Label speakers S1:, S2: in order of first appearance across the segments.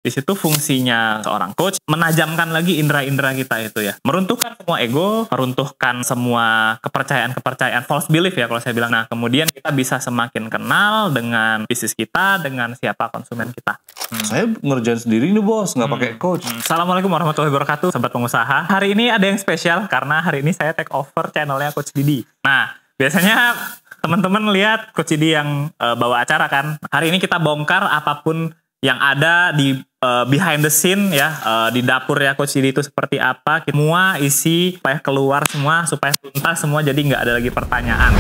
S1: Di situ fungsinya seorang coach menajamkan lagi indera-indera kita itu ya. Meruntuhkan semua ego, meruntuhkan semua kepercayaan-kepercayaan, false belief ya kalau saya bilang. Nah, kemudian kita bisa semakin kenal dengan bisnis kita, dengan siapa konsumen kita.
S2: Saya ngerjain sendiri nih bos, nggak pakai coach.
S1: Assalamualaikum warahmatullahi wabarakatuh, sobat pengusaha. Hari ini ada yang spesial karena hari ini saya take over channelnya Coach Didi. Nah, biasanya teman-teman lihat Coach Didi yang bawa acara kan. Hari ini kita bongkar apapun yang ada di behind the scene ya, di dapur ya Coach Didi itu seperti apa. Semua isi supaya keluar semua, supaya tuntas semua, jadi nggak ada lagi pertanyaan.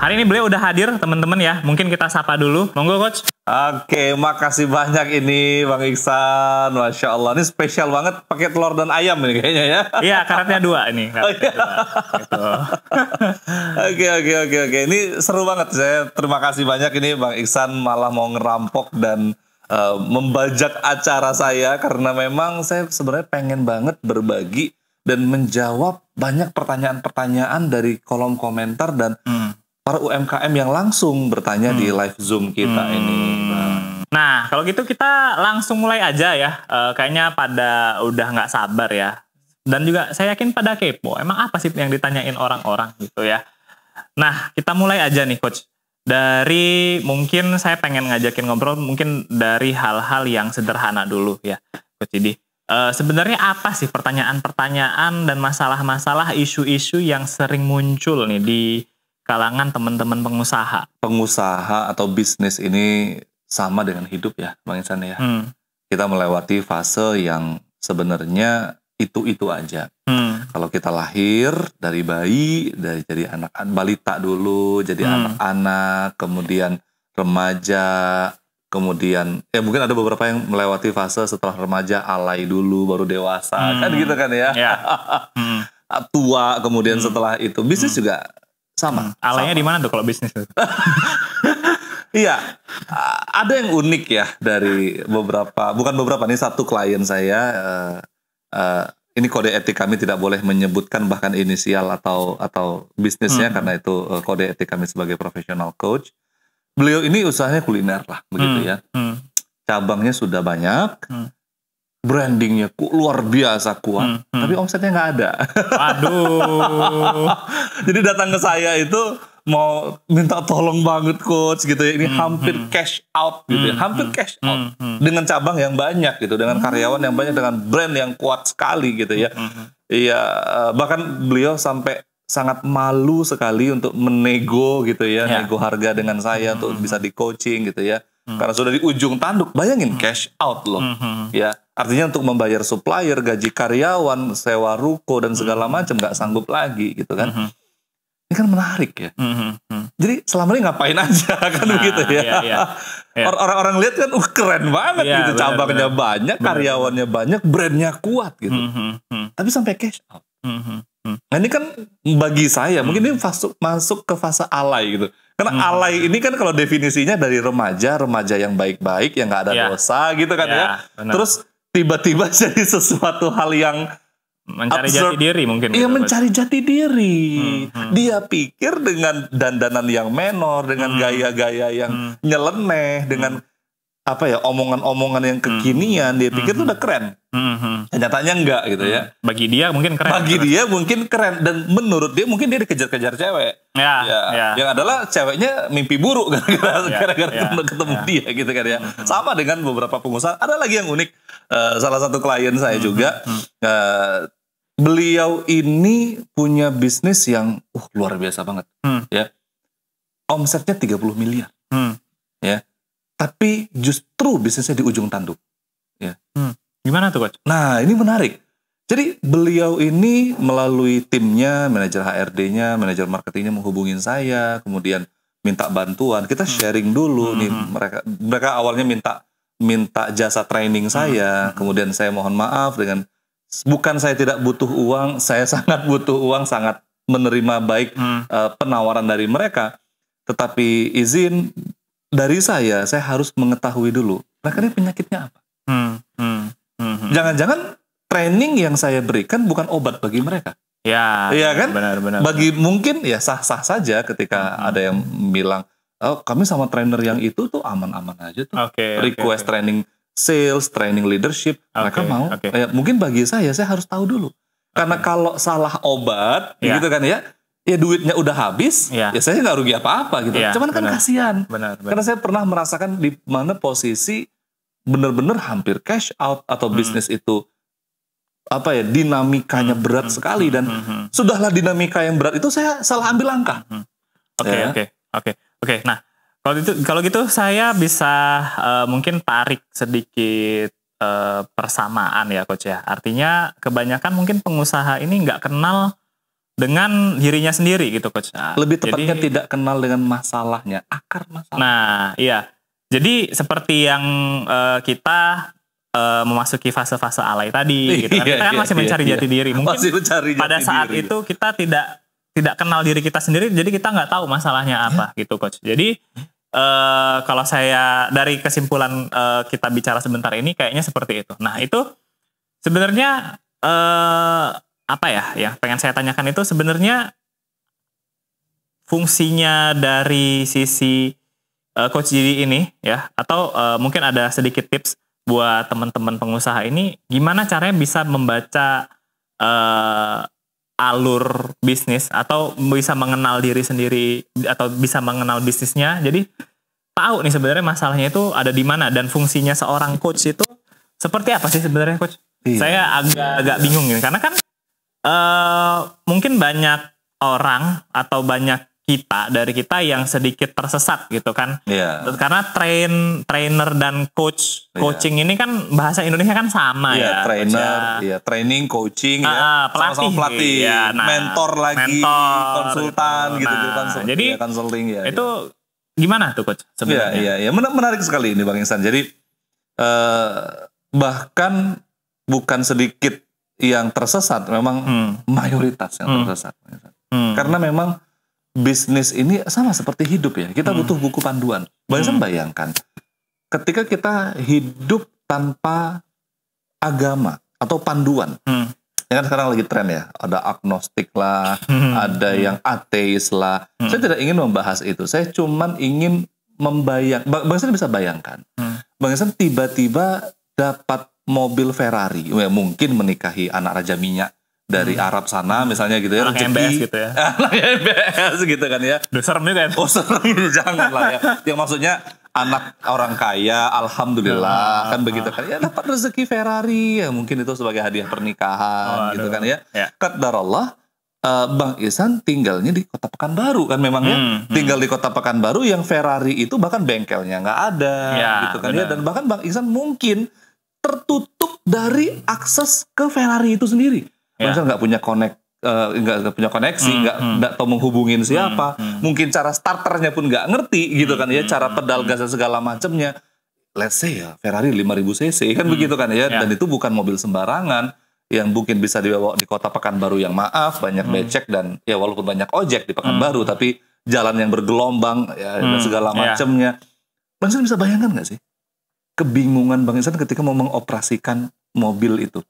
S1: Hari ini beliau udah hadir teman-teman ya. Mungkin kita sapa dulu. Monggo Coach.
S2: Oke, makasih banyak ini Bang Iksan. Masya Allah, ini spesial banget pakai telur dan ayam ini kayaknya ya.
S1: Iya, karetnya 2 ini. Karetnya 2. Gitu.
S2: Oke. Ini seru banget. Saya terima kasih banyak ini Bang Iksan malah mau ngerampok dan membajak acara saya. Karena memang saya sebenarnya pengen banget berbagi dan menjawab banyak pertanyaan-pertanyaan dari kolom komentar dan para UMKM yang langsung bertanya di live Zoom kita ini.
S1: Nah, kalau gitu kita langsung mulai aja ya. Kayaknya pada udah nggak sabar ya. Dan juga saya yakin pada kepo. Emang apa sih yang ditanyain orang-orang gitu ya. Nah, kita mulai aja nih Coach. Dari mungkin saya pengen ngajakin ngobrol mungkin dari hal-hal yang sederhana dulu ya Coach Didi. Sebenarnya apa sih pertanyaan-pertanyaan dan masalah-masalah isu-isu yang sering muncul nih di kalangan teman-teman pengusaha?
S2: Pengusaha atau bisnis ini sama dengan hidup ya Bang Iksan ya. Kita melewati fase yang sebenarnya itu aja. Kalau kita lahir dari bayi, dari anak balita dulu, jadi anak-anak, kemudian remaja, kemudian ya mungkin ada beberapa yang melewati fase setelah remaja, alay dulu baru dewasa, kan gitu kan ya. Tua, kemudian setelah itu bisnis juga sama.
S1: Alaynya di mana tuh kalau bisnis?
S2: Iya, ada yang unik ya dari bukan beberapa nih, satu klien saya. Ini kode etik kami tidak boleh menyebutkan bahkan inisial atau bisnisnya karena itu kode etik kami sebagai professional coach. Beliau ini usahanya kuliner lah begitu ya. Cabangnya sudah banyak. Brandingnya luar biasa kuat, tapi omsetnya nggak ada.
S1: Aduh.
S2: Jadi datang ke saya itu mau minta tolong banget coach gitu ya. Ini hampir cash out gitu ya, hampir cash out dengan cabang yang banyak gitu, dengan karyawan yang banyak, dengan brand yang kuat sekali gitu ya. Iya, bahkan beliau sampai sangat malu sekali untuk menego gitu ya, nego harga dengan saya untuk bisa di coaching gitu ya. Karena sudah di ujung tanduk, bayangin cash out loh, ya artinya untuk membayar supplier, gaji karyawan, sewa ruko dan segala macam nggak sanggup lagi gitu kan. Ini kan menarik ya. Jadi selama ini ngapain aja kan begitu ya. Orang-orang lihat kan keren banget gitu, cabangnya banyak, karyawannya banyak, brandnya kuat gitu. Tapi sampai cash out. Nah ini kan bagi saya mungkin ini masuk ke fase alay gitu. Karena alay ini kan kalau definisinya dari remaja yang baik-baik, yang nggak ada dosa gitu kan ya.
S1: Bener.
S2: Terus tiba-tiba jadi sesuatu hal yang
S1: mencari jati diri mungkin.
S2: Iya, mencari jati diri. Dia pikir dengan dandanan yang menor, dengan gaya-gaya yang nyeleneh, dengan omongan-omongan yang kekinian, dia pikir itu udah keren. Nyatanya enggak gitu ya.
S1: Bagi dia mungkin keren.
S2: Dia mungkin keren, dan menurut dia mungkin dia dikejar-kejar cewek. Yang adalah ceweknya mimpi buruk gara-gara ketemu dia gitu kan ya. Sama dengan beberapa pengusaha. Ada lagi yang unik. Salah satu klien saya juga. Beliau ini punya bisnis yang luar biasa banget. Ya. Omsetnya 30 miliar. Ya. Tapi justru bisnisnya di ujung tanduk. Ya.
S1: Gimana tuh Coach?
S2: Nah ini menarik. Jadi beliau ini melalui timnya, manajer HRD-nya, manajer marketingnya menghubungin saya, kemudian minta bantuan. Kita sharing dulu nih, mereka awalnya minta jasa training saya, kemudian saya mohon maaf dengan bukan saya tidak butuh uang, saya sangat butuh uang, sangat menerima baik penawaran dari mereka, tetapi izin dari saya harus mengetahui dulu mereka ini penyakitnya apa. Jangan-jangan training yang saya berikan bukan obat bagi mereka.
S1: Ya,
S2: iya kan?
S1: Benar.
S2: Bagi mungkin ya sah-sah saja ketika ada yang bilang oh kami sama trainer yang itu tuh aman-aman aja tuh.
S1: oke.
S2: Request training sales, training leadership, mereka mau. Mungkin bagi saya harus tahu dulu. Karena kalau salah obat, gitu kan ya duitnya udah habis, ya saya nggak rugi apa-apa gitu. Cuman kan kasihan.
S1: Benar.
S2: Karena saya pernah merasakan di mana posisi benar-benar hampir cash out atau bisnis itu dinamikanya berat sekali dan sudahlah dinamika yang berat itu saya salah ambil langkah.
S1: Oke. Nah, kalau gitu saya bisa mungkin tarik sedikit persamaan ya Coach ya. Artinya kebanyakan mungkin pengusaha ini nggak kenal dengan dirinya sendiri gitu Coach. Nah,
S2: lebih tepatnya tidak kenal dengan masalahnya, akar masalah.
S1: Nah, iya. Jadi seperti yang kita memasuki fase-fase alay tadi gitu kan. Kita kan masih mencari jati diri. Mungkin pada saat itu kita tidak kenal diri kita sendiri, jadi kita nggak tahu masalahnya apa gitu Coach. Jadi kalau saya dari kesimpulan kita bicara sebentar ini kayaknya seperti itu. Nah itu sebenarnya apa ya pengen saya tanyakan itu sebenarnya fungsinya dari sisi Coach Didi ini ya, atau mungkin ada sedikit tips buat teman-teman pengusaha ini gimana caranya bisa membaca alur bisnis atau bisa mengenal diri sendiri atau bisa mengenal bisnisnya. Jadi tahu nih sebenarnya masalahnya itu ada di mana dan fungsinya seorang coach itu seperti apa sih sebenarnya Coach? Saya agak bingung nih karena kan mungkin banyak orang atau banyak dari kita yang sedikit tersesat gitu kan. Karena trainer dan coaching ini kan bahasa Indonesia kan sama ya.
S2: Trainer, training, coaching pelatih, mentor lagi, konsultan gitu kan.
S1: Jadi
S2: konsulting
S1: itu gimana tuh Coach sebenarnya?
S2: Menarik sekali ini Bang Ihsan. Jadi bahkan bukan sedikit yang tersesat, memang mayoritas yang tersesat. Karena memang bisnis ini sama seperti hidup ya. Kita butuh buku panduan. Bayangkan ketika kita hidup tanpa agama atau panduan. Ya kan sekarang lagi tren ya. Ada agnostik lah, ada yang ateis lah. Saya tidak ingin membahas itu. Saya cuman ingin Bang Ihsan bisa bayangkan. Bang Ihsan tiba-tiba dapat mobil Ferrari. Ya, mungkin menikahi anak raja minyak dari Arab sana misalnya gitu ya,
S1: anak MBS gitu ya.
S2: Anak MBS gitu kan ya.
S1: Serem juga kan?
S2: Oh serem, jangan lah ya. Yang maksudnya anak orang kaya, alhamdulillah kan begitu kan. Ya dapat rezeki Ferrari, ya mungkin itu sebagai hadiah pernikahan gitu kan ya. Qadarullah, Bang Ihsan tinggalnya di Kota Pekanbaru kan memang ya. Tinggal di Kota Pekanbaru yang Ferrari itu bahkan bengkelnya nggak ada gitu kan ya. Dan bahkan Bang Ihsan mungkin tertutup dari akses ke Ferrari itu sendiri. Bang Ihsan nggak punya koneksi, nggak tahu menghubungin siapa, mungkin cara starternya pun nggak ngerti gitu kan ya, cara pedal gas dan segala macamnya. Let's say ya Ferrari 5000 cc kan begitu kan ya, dan itu bukan mobil sembarangan yang mungkin bisa dibawa di Kota Pekanbaru yang banyak becek dan ya walaupun banyak ojek di Pekanbaru, tapi jalan yang bergelombang ya dan segala macamnya. Bang Ihsan bisa bayangkan nggak sih kebingungan Bang Ihsan ketika mau mengoperasikan mobil itu?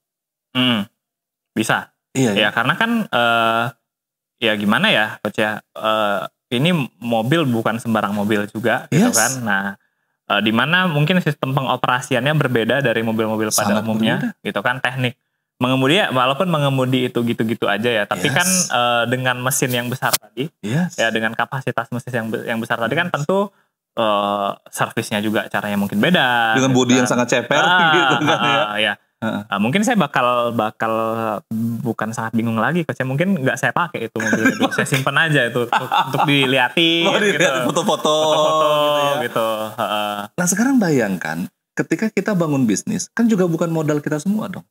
S1: Bisa. Ya karena kan ya gimana ya Coach ya, ini mobil bukan sembarang mobil juga gitu kan. Nah di mana mungkin sistem pengoperasiannya berbeda dari mobil-mobil pada umumnya gitu kan. Teknik mengemudi ya walaupun mengemudi itu gitu-gitu aja ya, tapi kan dengan mesin yang besar tadi ya, dengan kapasitas mesin yang besar tadi kan tentu servisnya juga caranya mungkin beda
S2: dengan
S1: gitu
S2: bodi
S1: kan.
S2: yang sangat ceper gitu kan ya.
S1: Mungkin saya bakal bukan sangat bingung lagi Coach. Mungkin nggak saya pakai itu mobil itu. Saya simpen aja itu untuk dilihatin gitu.
S2: Foto-foto
S1: gitu.
S2: Nah sekarang bayangkan ketika kita bangun bisnis kan juga bukan modal kita semua dong.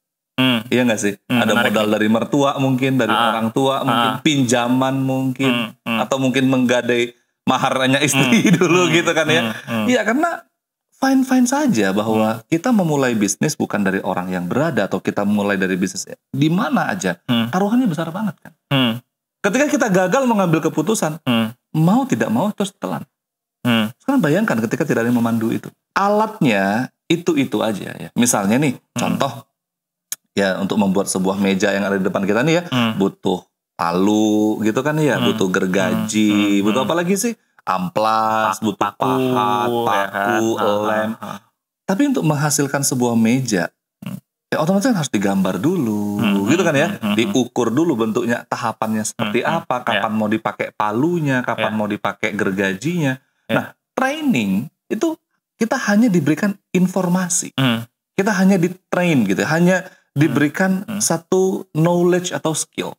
S2: Iya nggak sih? Ada modal dari mertua mungkin, dari orang tua mungkin, pinjaman mungkin, atau mungkin menggadai maharnya istri dulu gitu kan ya. Iya karena fine saja bahwa kita memulai bisnis bukan dari orang yang berada, atau kita mulai dari bisnis di mana aja, taruhannya besar banget kan. Ketika kita gagal mengambil keputusan, mau tidak mau terus telan. Sekarang bayangkan ketika tidak ada yang memandu itu, alatnya itu aja ya. Misalnya nih, contoh ya untuk membuat sebuah meja yang ada di depan kita nih ya, butuh palu gitu kan ya, butuh gergaji, butuh apa lagi sih? amplas, butuh pahat, paku, lem. Tapi untuk menghasilkan sebuah meja, ya otomatis kan harus digambar dulu, gitu kan ya. Diukur dulu bentuknya, tahapannya seperti apa, kapan mau dipakai palunya, kapan mau dipakai gergajinya. Nah, training itu kita hanya diberikan informasi. Kita hanya di-train gitu, hanya diberikan satu knowledge atau skill.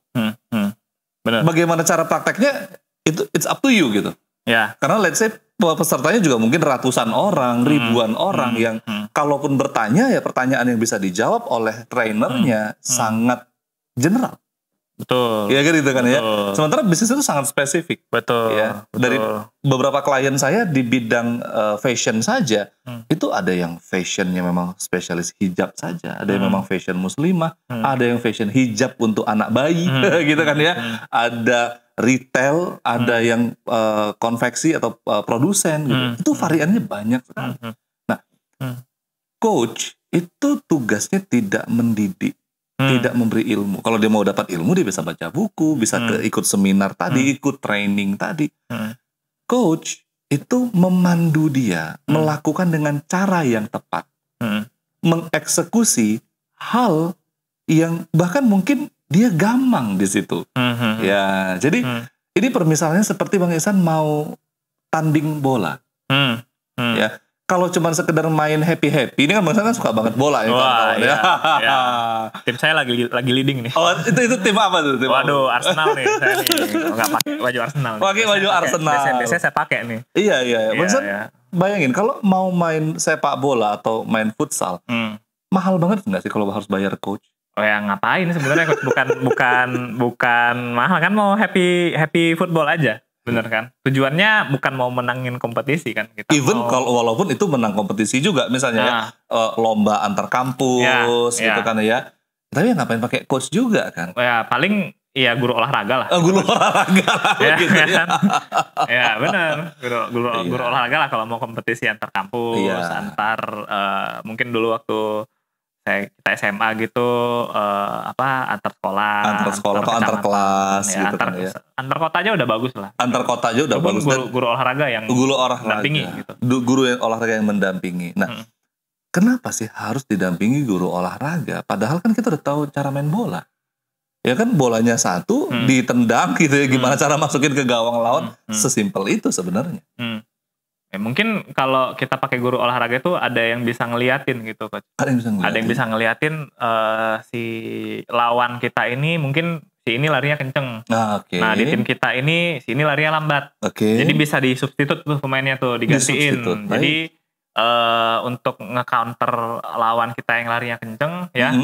S1: Benar.
S2: Bagaimana cara prakteknya, itu it's up to you gitu.
S1: Ya.
S2: Karena let's say pesertanya juga mungkin ratusan orang, ribuan orang yang kalaupun bertanya, ya pertanyaan yang bisa dijawab oleh trainernya sangat general.
S1: Betul.
S2: Ya gitu kan ya. Sementara bisnis itu sangat spesifik.
S1: Betul.
S2: Ya. Dari beberapa klien saya di bidang fashion saja, itu ada yang fashionnya memang spesialis hijab saja, ada yang memang fashion muslimah, ada yang fashion hijab untuk anak bayi, gitu kan ya. Ada retail, ada yang konveksi atau produsen, gitu. Itu variannya banyak sekali. Nah, coach itu tugasnya tidak mendidik. Tidak memberi ilmu. Kalau dia mau dapat ilmu, dia bisa baca buku, bisa ikut seminar tadi, ikut training tadi. Coach itu memandu dia, melakukan dengan cara yang tepat, mengeksekusi hal yang bahkan mungkin dia gampang di situ. Ya, jadi ini permisalannya seperti Bang Ihsan mau tanding bola. Ya. Kalau cuma sekedar main happy-happy, ini kan Bang Ihsan kan suka banget bola ya.
S1: Wah, iya, ya. Tim saya lagi leading nih.
S2: Oh, itu tim apa tuh?
S1: Waduh, Arsenal nih. Saya nih nggak pakai baju Arsenal.
S2: Pakai baju Arsenal.
S1: Biasanya saya pakai nih.
S2: Iya. Bang Ihsan bayangin kalau mau main sepak bola atau main futsal, mahal banget nggak sih kalau harus bayar coach?
S1: Oh ya, ngapain sebenarnya coach? Bukan mahal kan, mau happy football aja. Bener kan? Tujuannya bukan mau menangin kompetisi kan? Kita
S2: kalau walaupun itu menang kompetisi juga, misalnya lomba antar kampus gitu kan ya. Tapi ngapain pakai coach juga kan?
S1: Ya paling ya guru olahraga lah.
S2: Guru olahraga lah gitu ya.
S1: Ya benar, guru olahraga lah kalau mau kompetisi antar kampus, antar mungkin dulu waktu kita SMA gitu, antar sekolah atau
S2: antar kelas
S1: ya,
S2: gitu kan ya.
S1: Antar kota aja udah bagus lah.
S2: Antar kota aja udah bagus.
S1: Guru olahraga yang mendampingi gitu.
S2: Guru yang olahraga yang mendampingi. Nah, kenapa sih harus didampingi guru olahraga? Padahal kan kita udah tahu cara main bola. Ya kan, bolanya satu ditendang gitu ya, gimana cara masukin ke gawang lawan, sesimpel itu sebenarnya.
S1: Ya, mungkin kalau kita pakai guru olahraga itu ada yang bisa ngeliatin gitu, Coach. Ada yang bisa ngeliatin si lawan kita ini mungkin si ini larinya kenceng. Nah, di tim kita ini si ini larinya lambat. Jadi bisa disubstitut tuh pemainnya tuh, digantiin. Jadi untuk nge-counter lawan kita yang larinya kenceng ya.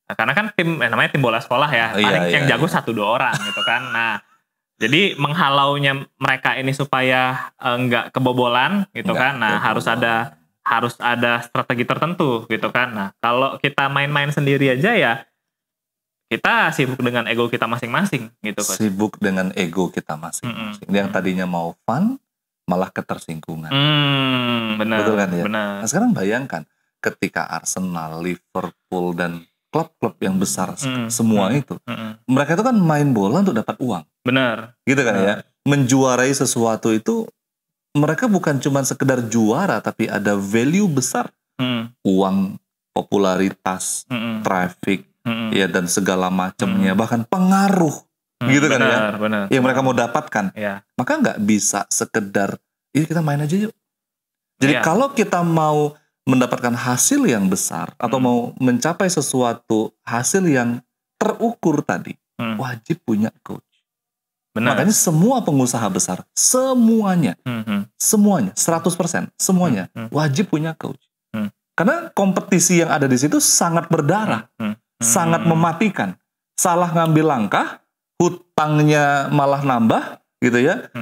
S1: Nah, karena kan namanya tim bola sekolah ya. Paling yang jago 1-2 orang gitu kan. Nah, jadi menghalaunya mereka ini supaya nggak kebobolan gitu kan. Nah, harus ada strategi tertentu gitu kan. Nah, kalau kita main-main sendiri aja ya kita sibuk dengan ego kita masing-masing gitu, Coach.
S2: Sibuk dengan ego kita masing-masing. Yang tadinya mau fun malah ketersinggungan.
S1: Benar.
S2: Betul kan ya?
S1: Benar.
S2: Nah, sekarang bayangkan ketika Arsenal, Liverpool dan klub-klub yang besar semua itu, mereka itu kan main bola untuk dapat uang.
S1: Benar.
S2: Gitu kan ya. Menjuarai sesuatu itu mereka bukan cuma sekedar juara, tapi ada value besar. Uang, popularitas, traffic, ya dan segala macamnya, bahkan pengaruh. Gitu kan ya.
S1: Benar.
S2: Yang mereka mau dapatkan. Maka nggak bisa sekedar ini kita main aja yuk. Jadi kalau kita mau mendapatkan hasil yang besar atau mau mencapai sesuatu hasil yang terukur tadi, wajib punya coach. Benar. Makanya semua pengusaha besar, semuanya 100%, semuanya wajib punya coach. Karena kompetisi yang ada di situ sangat berdarah, sangat mematikan. Salah ngambil langkah, hutangnya malah nambah, gitu ya.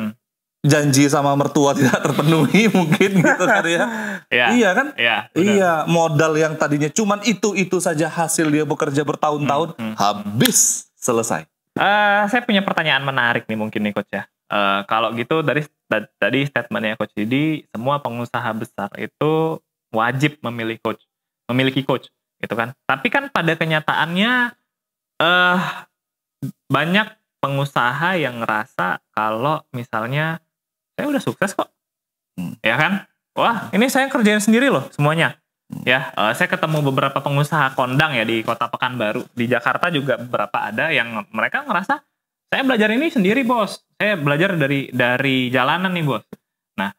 S2: Janji sama mertua tidak terpenuhi mungkin gitu kan ya. Iya kan? Iya, modal yang tadinya cuman itu saja hasil dia bekerja bertahun-tahun, habis, selesai.
S1: Saya punya pertanyaan menarik nih mungkin nih, Coach ya. Kalau gitu dari tadi statementnya Coach Didi, semua pengusaha besar itu wajib memiliki coach gitu kan. Tapi kan pada kenyataannya banyak pengusaha yang ngerasa kalau misalnya saya udah sukses kok. Ya kan? Wah, ini saya kerjain sendiri loh semuanya. Ya, saya ketemu beberapa pengusaha kondang ya di Kota Pekanbaru. Di Jakarta juga beberapa ada yang mereka ngerasa, saya belajar ini sendiri bos. Saya belajar dari jalanan nih bos. Nah,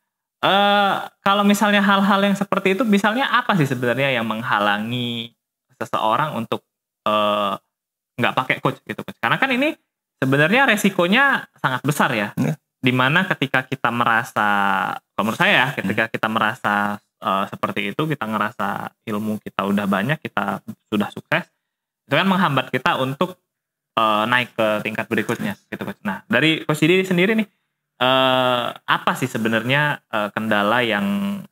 S1: kalau misalnya hal-hal yang seperti itu, misalnya apa sih sebenarnya yang menghalangi seseorang untuk nggak pakai coach gitu coach? Karena kan ini sebenarnya resikonya sangat besar ya. Dimana ketika kita merasa, kalau menurut saya ketika kita merasa seperti itu, kita ngerasa ilmu kita udah banyak, kita sudah sukses, itu kan menghambat kita untuk naik ke tingkat berikutnya gitu coach. Nah, dari Coach Didi sendiri nih, apa sih sebenarnya kendala yang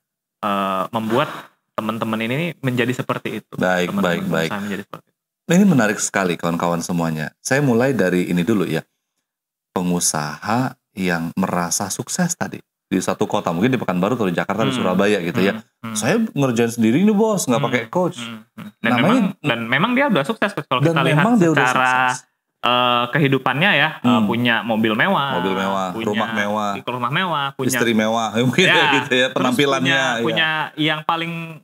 S1: membuat teman-teman ini menjadi seperti itu?
S2: Baik.
S1: Menjadi seperti itu.
S2: Ini menarik sekali kawan-kawan semuanya. Saya mulai dari ini dulu ya. Pengusaha yang merasa sukses tadi di satu kota, mungkin di Pekanbaru atau di Jakarta, di Surabaya gitu ya. Saya ngerjain sendiri nih bos, nggak pakai coach.
S1: Dan memang dia udah sukses kalau kita lihat secara kehidupannya ya, punya mobil mewah,
S2: rumah mewah,
S1: punya
S2: istri mewah, mungkin ya, gitu ya, penampilannya.
S1: Punya yang paling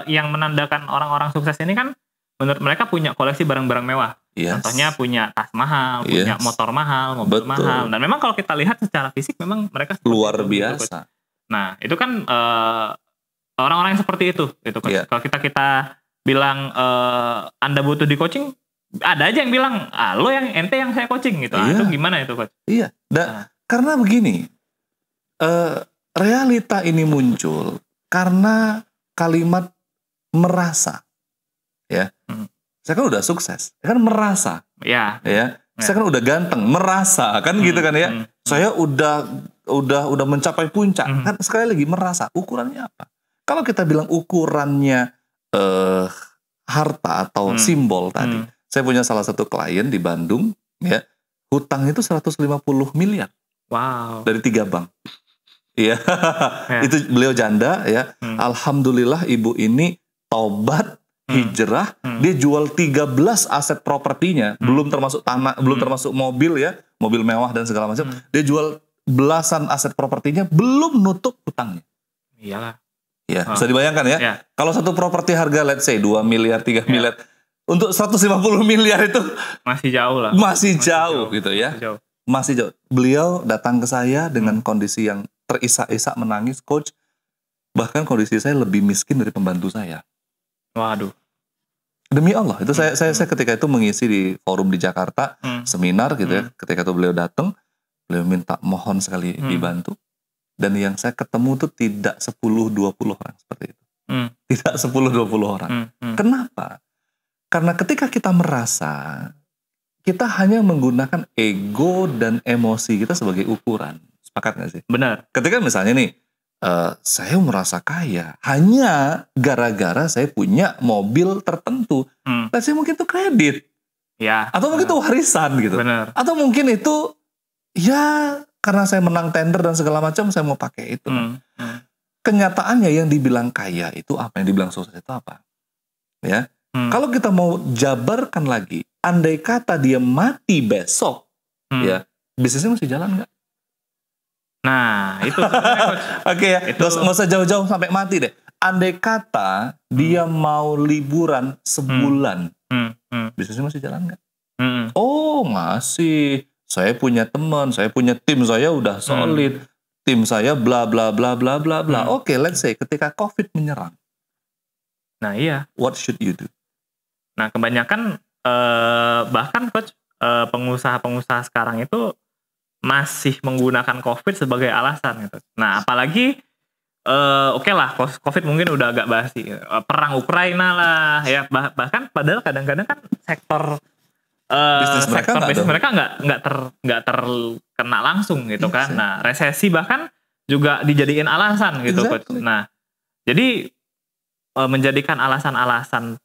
S1: yang menandakan orang-orang sukses ini kan, menurut mereka punya koleksi barang-barang mewah. Contohnya punya tas mahal, punya motor mahal, mobil mahal. Dan memang kalau kita lihat secara fisik memang mereka
S2: luar biasa.
S1: Nah, itu kan orang-orang yang seperti itu coach. Kalau kita bilang Anda butuh di coaching, ada aja yang bilang, lo yang ente yang saya coaching gitu. Itu gimana itu coach?
S2: Iya. Karena begini, realita ini muncul karena kalimat merasa. Ya. Saya kan udah sukses, saya kan merasa, ya. Saya kan udah ganteng, merasa, kan gitu kan ya. Saya udah mencapai puncak, kan sekali lagi merasa. Ukurannya apa? Kalau kita bilang ukurannya harta atau simbol tadi, saya punya salah satu klien di Bandung, ya, hutang itu 150 miliar, dari 3 bank. Iya, itu beliau janda, ya. Alhamdulillah ibu ini tobat. Hijrah, dia jual 13 aset propertinya, belum termasuk tanah, belum termasuk mobil ya, mobil mewah dan segala macam. Dia jual belasan aset propertinya, belum nutup hutangnya.
S1: Iyalah.
S2: Ya, bisa dibayangkan ya. Kalau satu properti harga let's say 2 miliar, 3 miliar, untuk 150 miliar itu
S1: masih jauh lah.
S2: Masih jauh gitu ya. Masih jauh. Beliau datang ke saya dengan kondisi yang terisak-isak, menangis, coach. Bahkan kondisi saya lebih miskin dari pembantu saya.
S1: Waduh.
S2: Demi Allah, itu saya ketika itu mengisi di forum di Jakarta, seminar gitu ya. Ketika itu beliau datang, beliau minta mohon sekali dibantu. Dan yang saya ketemu tuh tidak 10-20 orang seperti itu. Tidak 10-20 orang. Kenapa? Karena ketika kita merasa, kita hanya menggunakan ego dan emosi kita sebagai ukuran. Sepakat gak sih?
S1: Benar.
S2: Ketika misalnya nih, saya merasa kaya hanya gara-gara saya punya mobil tertentu. Saya mungkin itu kredit,
S1: ya,
S2: atau mungkin itu warisan gitu.
S1: Bener.
S2: Atau mungkin itu ya karena saya menang tender dan segala macam saya mau pakai itu. Kenyataannya yang dibilang kaya itu apa, yang dibilang sukses itu apa? Ya, kalau kita mau jabarkan lagi, andai kata dia mati besok, ya bisnisnya masih jalan nggak?
S1: Nah, itu
S2: Oke ya, nggak usah jauh-jauh sampai mati deh. Andai kata dia mau liburan sebulan, bisnisnya masih jalan nggak? Oh, masih. Saya punya teman, saya punya tim, saya udah solid. Tim saya bla bla bla bla bla bla. Oke, let's say ketika COVID menyerang.
S1: Nah, iya.
S2: What should you do?
S1: Nah, kebanyakan bahkan coach, pengusaha-pengusaha sekarang itu masih menggunakan COVID sebagai alasan gitu. Nah, apalagi oke lah, COVID mungkin udah agak basi. Perang Ukraina lah, ya bahkan padahal kadang-kadang kan sektor bisnis mereka nggak terkena langsung gitu kan. Nah, resesi bahkan juga dijadiin alasan gitu coach. Nah, jadi menjadikan alasan-alasan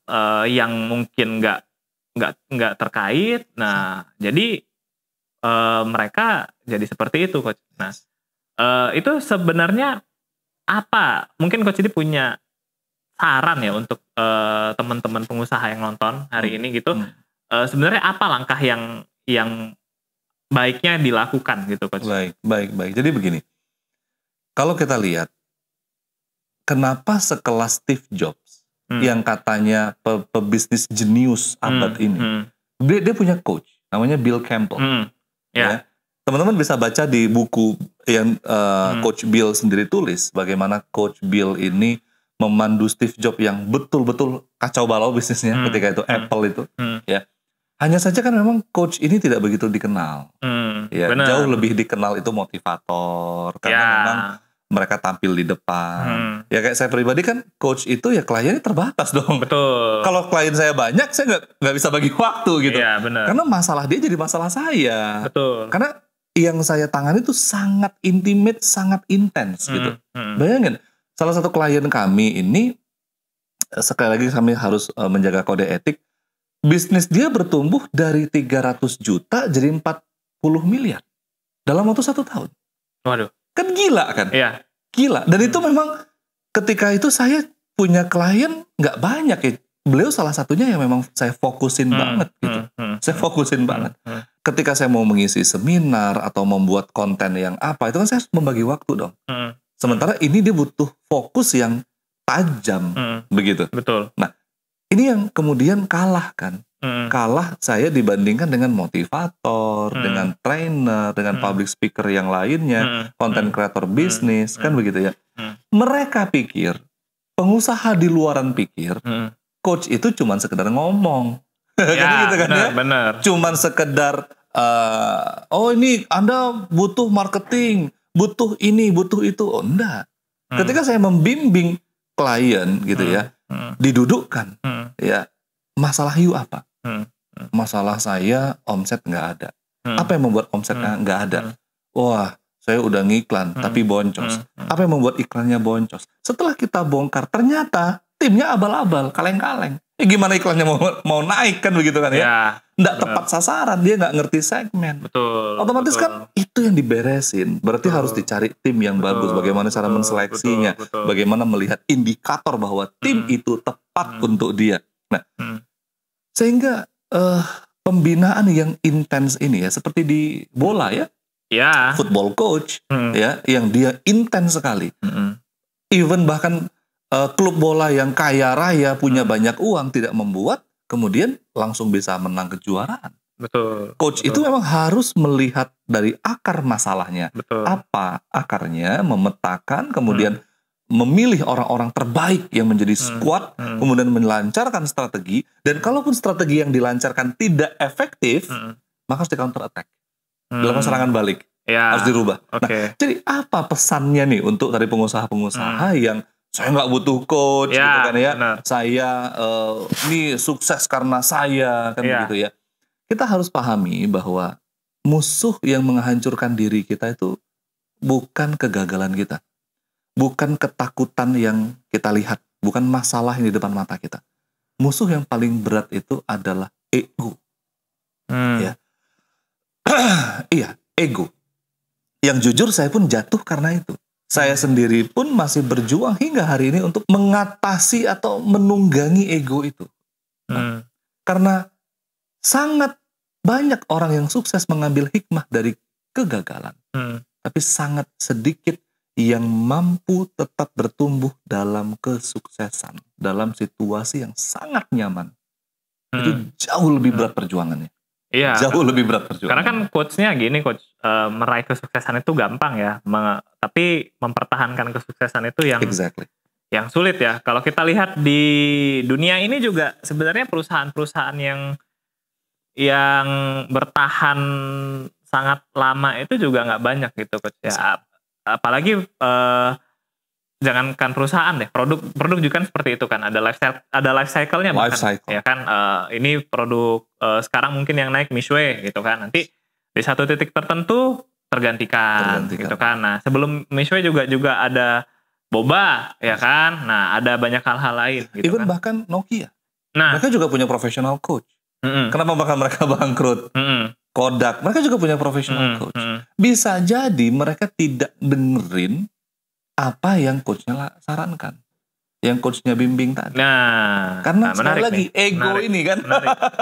S1: yang mungkin nggak terkait. Nah, jadi mereka jadi seperti itu coach. Nah, itu sebenarnya apa? Mungkin coach ini punya saran ya untuk teman-teman pengusaha yang nonton hari ini gitu. Sebenarnya apa langkah yang baiknya dilakukan gitu coach?
S2: Baik. Jadi begini, Kalau kita lihat, kenapa sekelas Steve Jobs yang katanya pebisnis jenius abad ini, dia punya coach namanya Bill Campbell. Ya. Teman-teman bisa baca di buku yang Coach Bill sendiri tulis, bagaimana Coach Bill ini memandu Steve Jobs yang betul-betul kacau balau bisnisnya ketika itu Apple itu, ya. Hanya saja kan memang coach ini tidak begitu dikenal, ya. Jauh lebih dikenal itu motivator, karena memang mereka tampil di depan. Ya kayak saya pribadi kan, coach itu ya kliennya terbatas dong.
S1: Betul.
S2: Kalau klien saya banyak, saya nggak bisa bagi waktu gitu.
S1: Iya, benar.
S2: Karena masalah dia jadi masalah saya.
S1: Betul.
S2: Karena yang saya tangani itu sangat intimate, sangat intens gitu. Bayangin, salah satu klien kami ini, sekali lagi kami harus menjaga kode etik. Bisnis dia bertumbuh dari 300 juta jadi 40 miliar dalam waktu 1 tahun.
S1: Waduh.
S2: Kan gila kan?
S1: Iya.
S2: Gila. Dan itu memang ketika itu saya punya klien nggak banyak ya. Beliau salah satunya yang memang saya fokusin banget gitu. Saya fokusin banget. Ketika saya mau mengisi seminar atau membuat konten yang apa, itu kan saya harus membagi waktu dong. Sementara ini dia butuh fokus yang tajam begitu.
S1: Betul.
S2: Nah, ini yang kemudian kalah kan. Kalah saya dibandingkan dengan motivator, dengan trainer, dengan public speaker yang lainnya, content creator bisnis, kan begitu ya. Mereka pikir, pengusaha di luaran pikir, coach itu cuma sekedar ngomong.
S1: Ya,
S2: gitu kan,
S1: benar.
S2: Cuman sekedar, oh ini Anda butuh marketing, butuh ini, butuh itu. Oh enggak. Ketika saya membimbing klien gitu ya, didudukkan, ya masalah you apa? Masalah saya omset nggak ada. Apa yang membuat omsetnya nggak ada? Wah, saya udah ngiklan tapi boncos. Apa yang membuat iklannya boncos? Setelah kita bongkar, ternyata timnya abal-abal, kaleng-kaleng. Gimana iklannya mau naik kan begitu kan ya? Nggak tepat sasaran, dia nggak ngerti segmen.
S1: Betul.
S2: Otomatis kan itu yang diberesin. Berarti harus dicari tim yang bagus. Bagaimana cara menseleksinya? Bagaimana melihat indikator bahwa tim itu tepat untuk dia. Nah, sehingga pembinaan yang intens ini ya, seperti di bola ya, football coach ya, yang dia intens sekali. Even bahkan klub bola yang kaya raya punya banyak uang tidak membuat kemudian langsung bisa menang kejuaraan.
S1: Betul.
S2: Coach itu memang harus melihat dari akar masalahnya.
S1: Betul.
S2: Apa akarnya, memetakan, kemudian memilih orang-orang terbaik yang menjadi squad, kemudian melancarkan strategi, dan kalaupun strategi yang dilancarkan tidak efektif, maka harus di counter attack, dilakukan serangan balik, harus dirubah. Nah, jadi apa pesannya nih untuk dari pengusaha-pengusaha yang saya nggak butuh coach, gitu kan ya, saya ini sukses karena saya, kan begitu ya. Kita harus pahami bahwa musuh yang menghancurkan diri kita itu bukan kegagalan kita. Bukan ketakutan yang kita lihat, bukan masalah yang di depan mata kita. Musuh yang paling berat itu adalah ego. Ya. Iya, ego. Yang jujur saya pun jatuh karena itu. Saya sendiri pun masih berjuang hingga hari ini untuk mengatasi atau menunggangi ego itu. Karena sangat banyak orang yang sukses mengambil hikmah dari kegagalan. Tapi sangat sedikit yang mampu tetap bertumbuh dalam kesuksesan, dalam situasi yang sangat nyaman. Itu jauh lebih berat perjuangannya.
S1: Iya.
S2: Jauh lebih berat perjuangannya.
S1: Karena kan quotes-nya gini, coach, meraih kesuksesan itu gampang ya, tapi mempertahankan kesuksesan itu yang sulit ya. Kalau kita lihat di dunia ini juga sebenarnya perusahaan-perusahaan yang bertahan sangat lama itu juga nggak banyak gitu, coach ya. Apalagi jangankan perusahaan deh, produk juga kan seperti itu kan, ada life cycle-nya bahkan, ya kan. Ini produk sekarang mungkin yang naik Mishwe gitu kan, nanti di satu titik tertentu tergantikan. Gitu kan. Nah, sebelum Mishwe juga ada boba ya kan. Nah, ada banyak hal-hal lain gitu.
S2: Even bahkan Nokia. Nah, mereka juga punya professional coach. Kenapa bahkan mereka bangkrut? Kodak, mereka juga punya professional coach. Bisa jadi mereka tidak dengerin apa yang coachnya sarankan, yang coachnya bimbing tadi. Karena sekali lagi ego ini kan.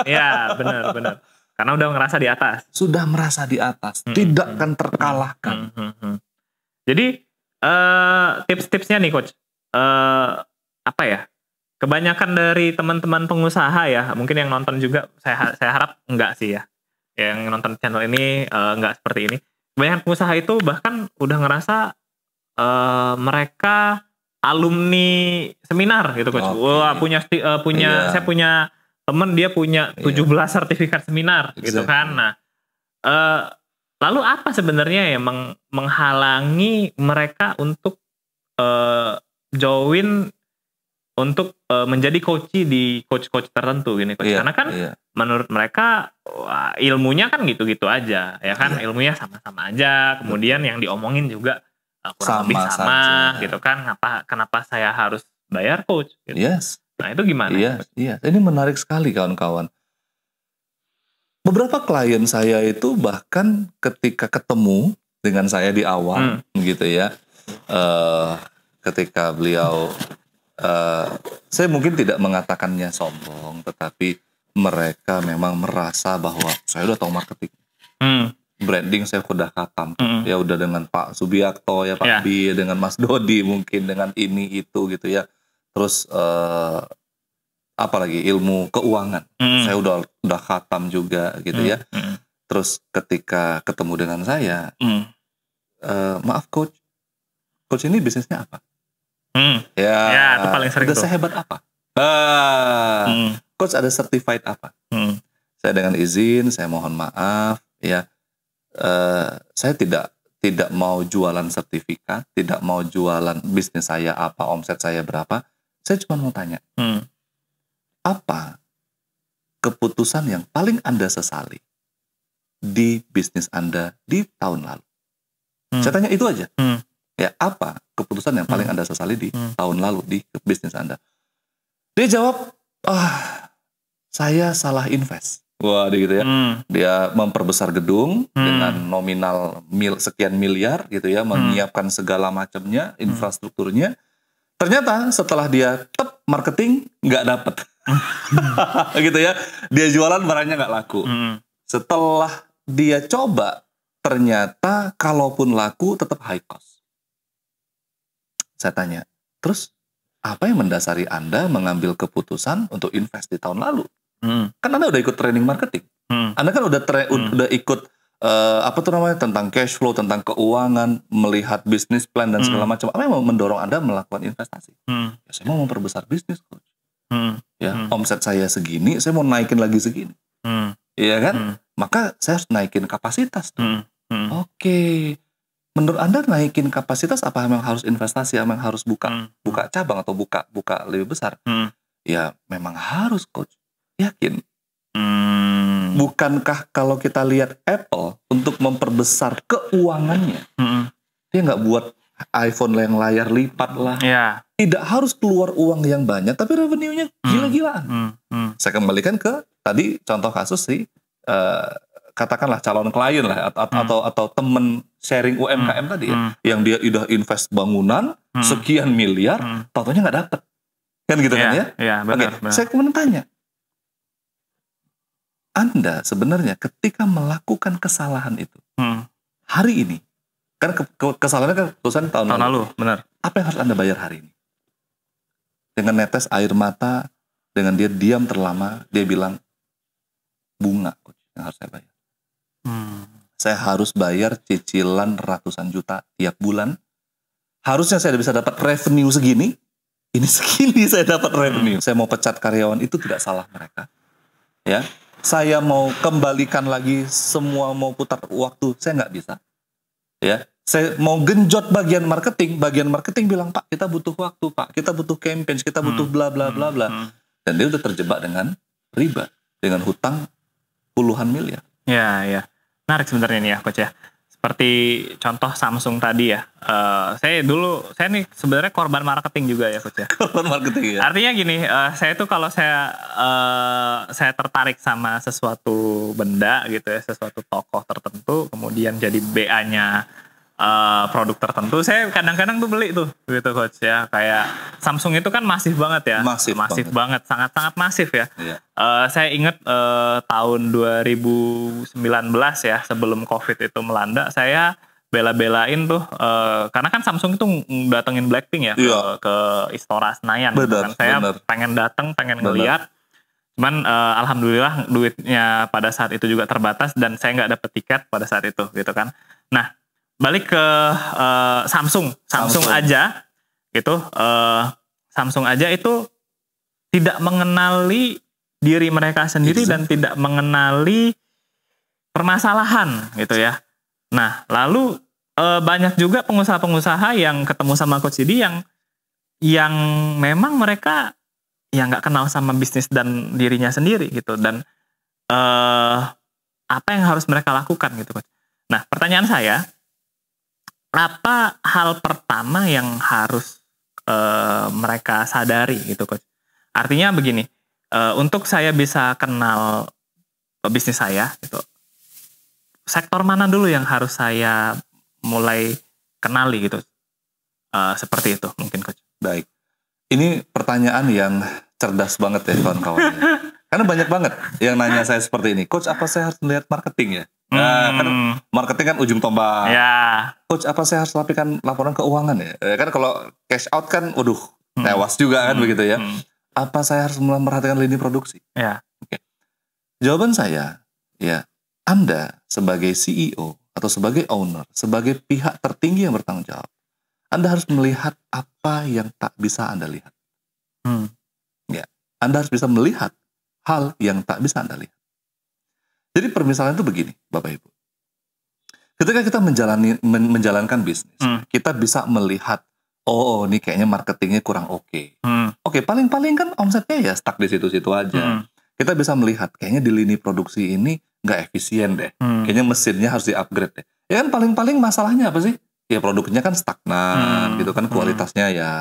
S1: Ya, benar. Karena udah ngerasa di atas.
S2: Sudah merasa di atas, tidak akan terkalahkan.
S1: Jadi Tips-tipsnya nih coach, apa ya? Kebanyakan dari teman-teman pengusaha ya, mungkin yang nonton juga, saya harap enggak sih ya. Yang nonton channel ini enggak seperti ini. Kebanyakan pengusaha itu bahkan udah ngerasa mereka alumni seminar gitu coach. Wah, saya punya temen dia punya 17 sertifikat seminar gitu kan. Nah, lalu apa sebenarnya yang menghalangi mereka untuk join untuk menjadi di coach tertentu gini coach? Karena kan menurut mereka ilmunya kan gitu-gitu aja ya kan, ilmunya sama-sama aja. Kemudian yang diomongin juga kurang lebih sama gitu kan. Kenapa saya harus bayar coach? Gitu. Nah itu gimana?
S2: Ini menarik sekali kawan-kawan. Beberapa klien saya itu bahkan ketika ketemu dengan saya di awal gitu ya, ketika beliau, saya mungkin tidak mengatakannya sombong, tetapi mereka memang merasa bahwa saya udah tahu marketing, branding saya udah khatam, ya udah dengan Pak Subiakto ya, Pak B, dengan Mas Dodi mungkin, dengan ini itu gitu ya. Terus apalagi ilmu keuangan, saya udah khatam juga gitu ya. Terus ketika ketemu dengan saya, maaf coach ini bisnisnya apa?
S1: Ya, itu paling sering
S2: udah sehebat apa? Coach ada certified apa? Saya dengan izin, saya mohon maaf ya. Saya tidak mau jualan sertifikat, tidak mau jualan bisnis saya apa, omset saya berapa. Saya cuma mau tanya, apa keputusan yang paling Anda sesali di bisnis Anda di tahun lalu? Saya tanya itu aja. Ya, apa keputusan yang paling Anda sesali di tahun lalu di bisnis Anda? Dia jawab, saya salah invest. Wah, dia gitu ya. Dia memperbesar gedung dengan nominal sekian miliar gitu ya, menyiapkan segala macamnya, infrastrukturnya. Ternyata setelah dia marketing nggak dapet. Gitu ya. Dia jualan barangnya nggak laku. Setelah dia coba, ternyata kalaupun laku tetap high cost. Saya tanya, terus apa yang mendasari Anda mengambil keputusan untuk invest di tahun lalu? Kan Anda udah ikut training marketing. Anda kan udah ikut tentang cash flow, tentang keuangan, melihat bisnis plan dan segala macam. Apa yang mendorong Anda melakukan investasi? Ya, saya mau memperbesar bisnis, coach. Ya, omset saya segini, saya mau naikin lagi segini. Iya kan? Maka saya harus naikin kapasitas tuh. Oke. Menurut Anda naikin kapasitas apa yang harus investasi, apa yang harus buka cabang atau buka lebih besar? Ya memang harus coach. Yakin. Bukankah kalau kita lihat Apple untuk memperbesar keuangannya, dia nggak buat iPhone yang layar lipat lah. Tidak harus keluar uang yang banyak, tapi revenue-nya gila-gilaan. Saya kembalikan ke tadi contoh kasus sih. Katakanlah calon klien lah atau temen sharing UMKM tadi ya, yang dia udah invest bangunan sekian miliar, tau-taunya nggak dapet, kan gitu kan ya?
S1: Benar.
S2: Saya kemudian tanya, Anda sebenarnya ketika melakukan kesalahan itu hari ini, kan kesalahannya kan keputusan tahun lalu,
S1: benar.
S2: Apa yang harus Anda bayar hari ini? Dengan netes air mata, dengan dia diam terlama, dia bilang bunga yang harus saya bayar. Saya harus bayar cicilan ratusan juta tiap bulan. Harusnya saya bisa dapat revenue segini. Ini segini saya dapat revenue. Saya mau pecat karyawan itu tidak salah mereka. Ya, saya mau kembalikan lagi semua, mau putar waktu, saya nggak bisa. Ya, saya mau genjot bagian marketing bilang, Pak, kita butuh waktu, Pak, kita butuh campaign, kita butuh bla bla bla bla. Dan dia udah terjebak dengan riba, dengan hutang puluhan miliar.
S1: Ya. Menarik sebenarnya nih ya coach ya. Seperti contoh Samsung tadi ya. Saya nih sebenarnya korban marketing juga ya coach ya.
S2: Korban marketing ya.
S1: Artinya gini, saya tuh kalau saya tertarik sama sesuatu benda gitu ya, sesuatu tokoh tertentu, kemudian jadi BA-nya produk tertentu, saya kadang-kadang tuh beli tuh gitu coach ya. Kayak Samsung itu kan masif banget ya, masif banget, sangat-sangat masif ya. Saya ingat tahun 2019 ya, sebelum COVID itu melanda, saya bela-belain tuh karena kan Samsung itu datengin Blackpink ya ke Istora Senayan gitu kan. Saya pengen datang, pengen ngeliat. Cuman alhamdulillah duitnya pada saat itu juga terbatas dan saya nggak dapet tiket pada saat itu gitu kan. Nah, balik ke Samsung aja gitu. Samsung aja itu tidak mengenali diri mereka sendiri dan tidak mengenali permasalahan gitu ya. Nah, lalu banyak juga pengusaha-pengusaha yang ketemu sama Coach Didi yang memang mereka ya nggak kenal sama bisnis dan dirinya sendiri gitu, dan apa yang harus mereka lakukan gitu, Coach. Nah, pertanyaan saya, apa hal pertama yang harus mereka sadari gitu, Coach? Artinya begini, untuk saya bisa kenal bisnis saya gitu, sektor mana dulu yang harus saya mulai kenali gitu, seperti itu mungkin, Coach.
S2: Baik, ini pertanyaan yang cerdas banget ya kawan-kawan. Karena banyak banget yang nanya saya seperti ini, Coach, apa saya harus melihat marketing ya? Nah, kan marketing kan ujung tombak. Coach, apa saya harus laporan keuangan ya? Kan kalau cash out kan, waduh, tewas juga kan begitu ya. Apa saya harus mulai memperhatikan lini produksi? Oke. Jawaban saya, ya, Anda sebagai CEO atau sebagai owner, sebagai pihak tertinggi yang bertanggung jawab, Anda harus melihat apa yang tak bisa Anda lihat. Ya, Anda harus bisa melihat hal yang tak bisa Anda lihat. Jadi permisalan itu begini, Bapak Ibu. Ketika kita menjalankan bisnis, kita bisa melihat, oh, ini kayaknya marketingnya kurang oke. Oke, paling-paling kan omsetnya ya stuck di situ-situ aja. Kita bisa melihat, kayaknya di lini produksi ini nggak efisien deh. Kayaknya mesinnya harus di-upgrade deh. Ya kan paling-paling masalahnya apa sih? Ya produknya kan stagnan gitu kan, kualitasnya ya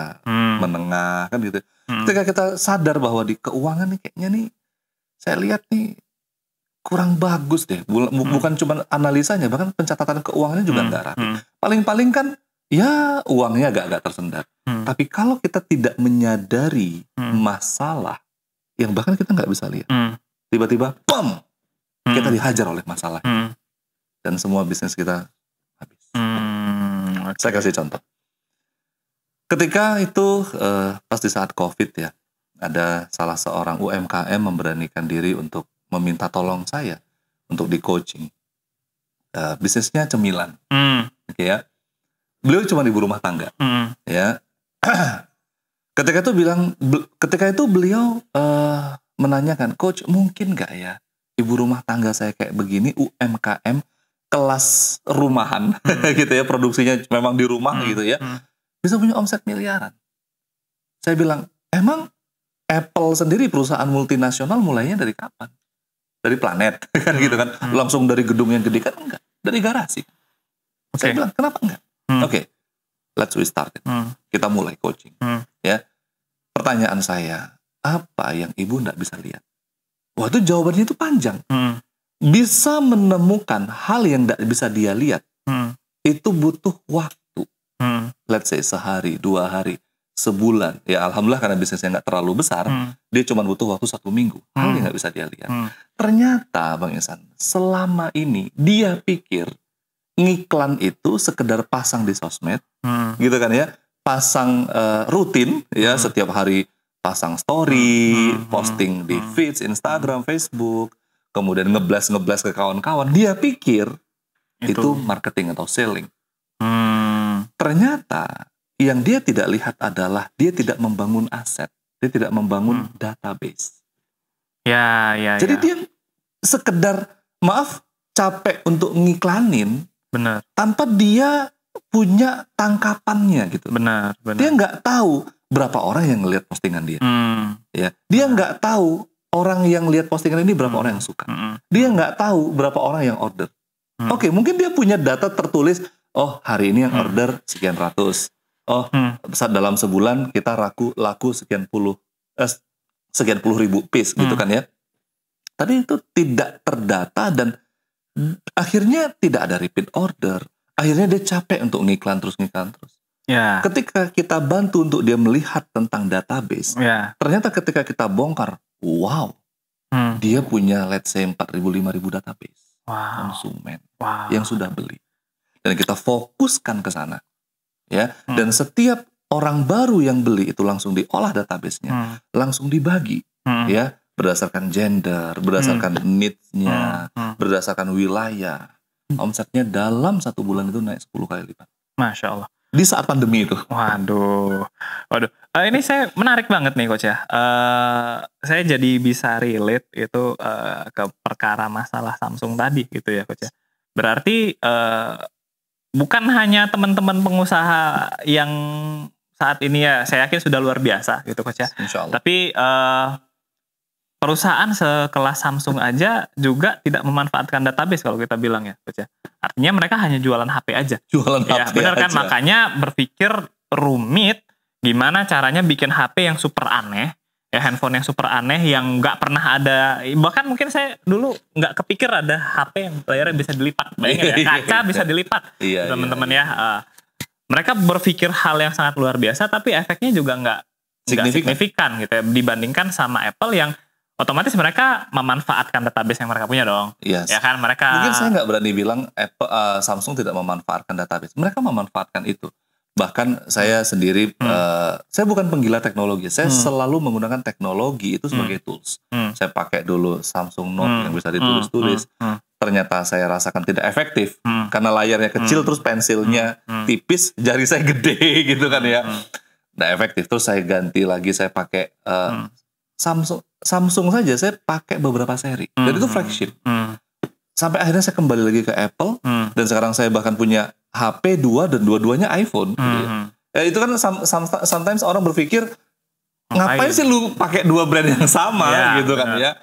S2: menengah kan gitu. Ketika kita sadar bahwa di keuangan nih kayaknya nih, saya lihat nih kurang bagus deh. Bukan cuma analisanya, bahkan pencatatan keuangannya juga nggak rapi. Paling-paling kan ya uangnya agak-agak tersendat. Tapi kalau kita tidak menyadari masalah yang bahkan kita nggak bisa lihat, tiba-tiba pom, kita dihajar oleh masalah, dan semua bisnis kita habis. Saya kasih contoh. Ketika itu pas di saat COVID ya, ada salah seorang UMKM memberanikan diri untuk meminta tolong saya untuk di coaching. Bisnisnya cemilan, oke ya. Beliau cuma ibu rumah tangga, ya. Ketika itu beliau menanyakan, Coach, mungkin nggak ya ibu rumah tangga saya kayak begini, UMKM kelas rumahan, gitu ya, produksinya memang di rumah gitu ya, bisa punya omset miliaran. Saya bilang, emang Apple sendiri perusahaan multinasional mulainya dari kapan? Dari planet, kan gitu kan? Langsung dari gedung yang gede kan enggak? Dari garasi. Saya bilang, kenapa enggak? Oke, let's restart it. Kita mulai coaching. Ya, pertanyaan saya, apa yang ibu enggak bisa lihat? Wah, itu jawabannya itu panjang. Bisa menemukan hal yang enggak bisa dia lihat, itu butuh waktu. Let's say sehari, 2 hari, sebulan. Ya alhamdulillah karena bisnisnya nggak terlalu besar, dia cuma butuh waktu 1 minggu. Hal yang nggak bisa dia lihat. Ternyata Bang Ihsan, selama ini dia pikir ngiklan itu sekedar pasang di sosmed, gitu kan ya, pasang rutin ya, setiap hari pasang story, posting di feeds Instagram, Facebook, kemudian ngeblast ke kawan-kawan. Dia pikir itu marketing atau selling. Ternyata yang dia tidak lihat adalah dia tidak membangun aset, dia tidak membangun database. Jadi dia sekedar capek untuk ngiklanin,
S1: benar,
S2: tanpa dia punya tangkapannya gitu.
S1: Benar.
S2: Dia nggak tahu berapa orang yang ngelihat postingan dia. Ya, dia nggak tahu orang yang lihat postingan ini berapa orang yang suka. Dia nggak tahu berapa orang yang order. Oke, mungkin dia punya data tertulis, oh hari ini yang order sekian ratus. Oh, dalam sebulan kita laku sekian puluh ribu piece gitu kan ya. Tapi itu tidak terdata dan akhirnya tidak ada repeat order. Akhirnya dia capek untuk ngiklan terus.
S1: Yeah.
S2: Ketika kita bantu untuk dia melihat tentang database, ternyata ketika kita bongkar, wow, dia punya let's say 4.000-5.000 database konsumen yang sudah beli. dan kita fokuskan ke sana, ya. Dan setiap orang baru yang beli itu langsung diolah database-nya, langsung dibagi, ya, berdasarkan gender, berdasarkan needs-nya, berdasarkan wilayah. Omsetnya dalam 1 bulan itu naik 10 kali lipat.
S1: Masya Allah.
S2: Di saat pandemi itu.
S1: Waduh. Ini saya menarik banget nih Coach ya. Saya jadi bisa relate itu ke perkara masalah Samsung tadi gitu ya Coach ya. Berarti bukan hanya teman-teman pengusaha yang saat ini ya, saya yakin sudah luar biasa gitu Coach ya.
S2: Insya Allah.
S1: Tapi perusahaan sekelas Samsung aja juga tidak memanfaatkan database kalau kita bilang ya Coach ya. Artinya mereka hanya jualan HP aja.
S2: Jualan
S1: ya,
S2: HP
S1: benar kan?
S2: aja.
S1: Makanya berpikir rumit gimana caranya bikin HP yang super aneh, ya handphone yang super aneh yang nggak pernah ada. Bahkan mungkin saya dulu nggak kepikir ada HP yang layarnya bisa dilipat. Bayangin ya, kaca bisa dilipat. Teman-teman ya. Mereka berpikir hal yang sangat luar biasa, tapi efeknya juga nggak signifikan gitu ya, dibandingkan sama Apple yang otomatis mereka memanfaatkan database yang mereka punya dong.
S2: Yes.
S1: Ya kan mereka.
S2: Mungkin saya nggak berani bilang Samsung tidak memanfaatkan database. Mereka memanfaatkan itu. Bahkan saya sendiri, saya bukan penggila teknologi. Saya selalu menggunakan teknologi itu sebagai tools. Saya pakai dulu Samsung Note yang bisa ditulis-tulis. Ternyata saya rasakan tidak efektif karena layarnya kecil, terus pensilnya tipis, jari saya gede gitu kan ya. Nggak efektif. Terus saya ganti lagi, saya pakai Samsung saja saya pakai beberapa seri dan itu flagship. Sampai akhirnya saya kembali lagi ke Apple dan sekarang saya bahkan punya HP 2 dan dua-duanya iPhone. Gitu ya. Ya itu kan sometimes orang berpikir ngapain sih lu pakai 2 brand yang sama gitu kan ya.